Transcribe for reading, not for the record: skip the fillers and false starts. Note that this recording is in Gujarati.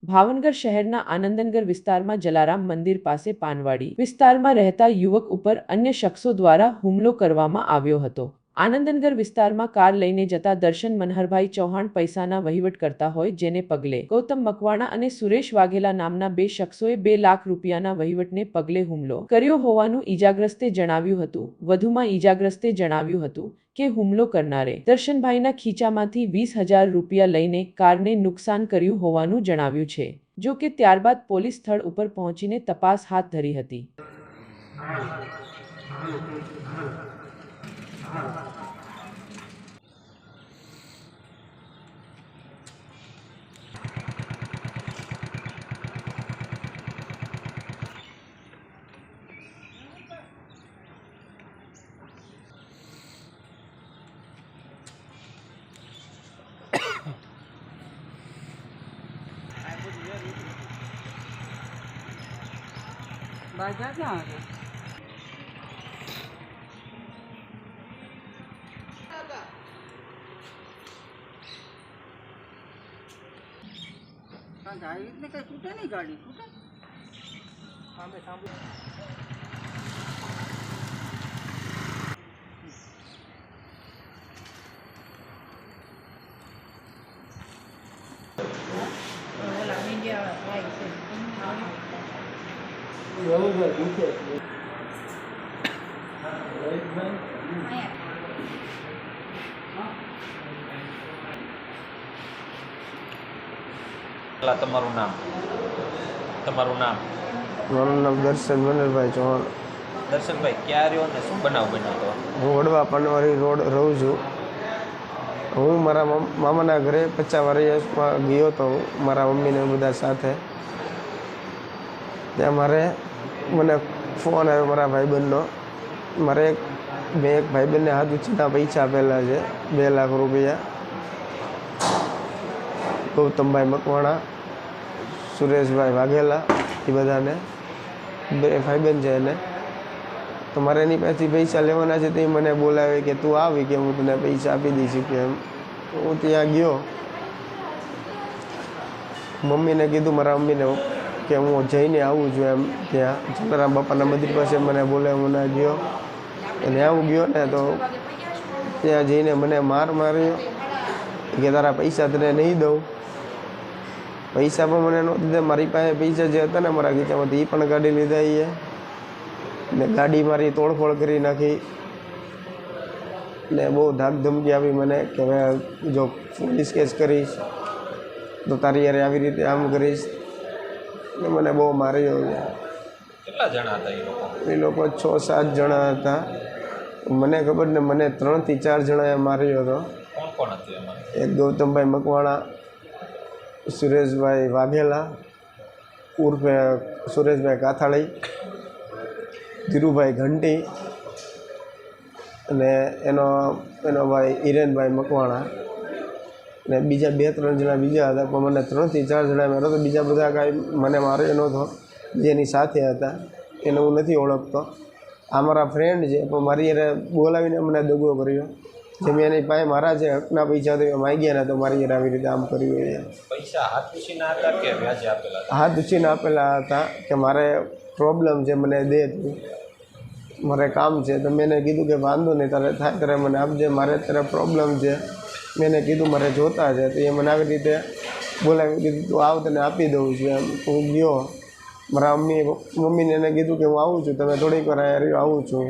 ભાવનગર શહેરના આનંદનગર વિસ્તારમાં જલારામ મંદિર પાસે પાનવાડી વિસ્તારમાં રહેતા યુવક ઉપર અન્ય શખ્સો દ્વારા હુમલો કરવામાં આવ્યો હતો। આનંદનગર વિસ્તારમાં કાર લઈને જતા દર્શન મનહરભાઈ ચૌહાણ પૈસાના વહીવટ કરતા હોય, જેને પગલે ગૌતમ મકવાણા અને સુરેશ વાઘેલા નામના બે શખ્સોએ 2 લાખ રૂપિયાના વહીવટને પગલે હુમલો કર્યો હોવાનું ઈજાગ્રસ્તે જણાવ્યું હતું। વધુમાં ઈજાગ્રસ્તે જણાવ્યું હતું કે હુમલો કરનારે દર્શનભાઈના ખીચામાંથી 20,000 રૂપિયા લઈને કારને નુકસાન કર્યું હોવાનું જણાવ્યું છે। જો કે ત્યારબાદ પોલીસ સ્થળ ઉપર પહોંચીને તપાસ હાથ ધરી હતી। बाजा क्या है? गाड़ी में कहीं टूटे नहीं, गाड़ी टूटे। सामने सामने તમારું નામ? મારું નામ દર્શન મનહરભાઈ ચૌહાણ। દર્શનભાઈ, ક્યાં રહ્યો ને શું બનાવ બન્યો હતો? હું વડવા પાનવાડી રોડ રહું છું। હું મારા મામાના ઘરે 50 વર્ષમાં ગયો હતો, મારા મમ્મીને બધા સાથે। ત્યાં મને ફોન આવ્યો મારા ભાઈબંધનો। મેં એક ભાઈબંધને હાથ ઉછીના પૈસા આપેલા છે, 2 લાખ રૂપિયા। ગૌતમભાઈ મકવાણા, સુરેશભાઈ વાઘેલા, એ બધાને 2 ભાઈબંધ છે એને। તો મારે એની પાસેથી પૈસા લેવાના છે, તો એ મને બોલાવે કે તું આવી, કે હું તને પૈસા આપી દઈશ કે એમ। હું ત્યાં ગયો, મમ્મીને કીધું, મારા મમ્મીને કે હું જઈને આવું છું એમ। ત્યાં જલારામ બાપાના મંદિર પાસે મને બોલાવે, મને ગયો અને આવું ગયો ને તો ત્યાં જઈને મને માર્યો કે તારા પૈસા તને નહીં દઉં। પૈસા પણ મને નહોતા દીધા, મારી પાસે પૈસા જે હતા ને મારા ખીચામાંથી એ પણ કાઢી લીધા એ, ને ગાડી મારી તોડફોડ કરી નાખી, ને બહુ ધાક ધમકી આપી મને કે હવે જો પોલીસ કેસ કરીશ તો તારી યારે આવી રીતે આમ કરીશ, ને મને બહુ માર્યો છે। કેટલા જણા હતા એ લોકો? એ લોકો 6-7 જણા હતા, મને ખબર ને, મને 3 થી 4 જણાએ માર્યો હતો। કોણ કોણ હતું એમાં? એક ગૌતમભાઈ મકવાણા, સુરેશભાઈ વાઘેલા ઉર્ફે સુરેશભાઈ કાથાળી, ધીરુભાઈ ઘંટી અને એનો ભાઈ હિરેનભાઈ મકવાણા, ને બીજા 2-3 જણા બીજા હતા, પણ મને 3 થી 4 જણા માર્યો તો। બીજા બધા કાંઈ મને માર્યો નહોતો, જેની સાથે હતા એને હું નથી ઓળખતો। આ મારા ફ્રેન્ડ છે, પણ મારી યારે બોલાવીને મને દગો કર્યો। જેમ એની પાસે મારા જે હકના પૈસા તો માગ્યા ને, તો મારી યારે આવી રીતે આમ કર્યું છે। પૈસા હાથ ઉછીના હતા કે વ્યાજે આપેલા હતા? હાથ ઉછીને આપેલા હતા કે મારે પ્રોબ્લેમ છે, મને દે તું, મારે કામ છે। તો મેં એને કીધું કે વાંધો નહીં, તારે થાય ત્યારે મને આપજે, મારે અત્યારે પ્રોબ્લેમ છે। મેં એને કીધું મારે જોતા છે, તો એ મને આવી રીતે બોલાવી કીધું તું આવ, તને આપી દઉં છું એમ। હું ગયો, મારા મમ્મીને એને કીધું કે હું આવું છું, તમે થોડીક વાર આવું છું।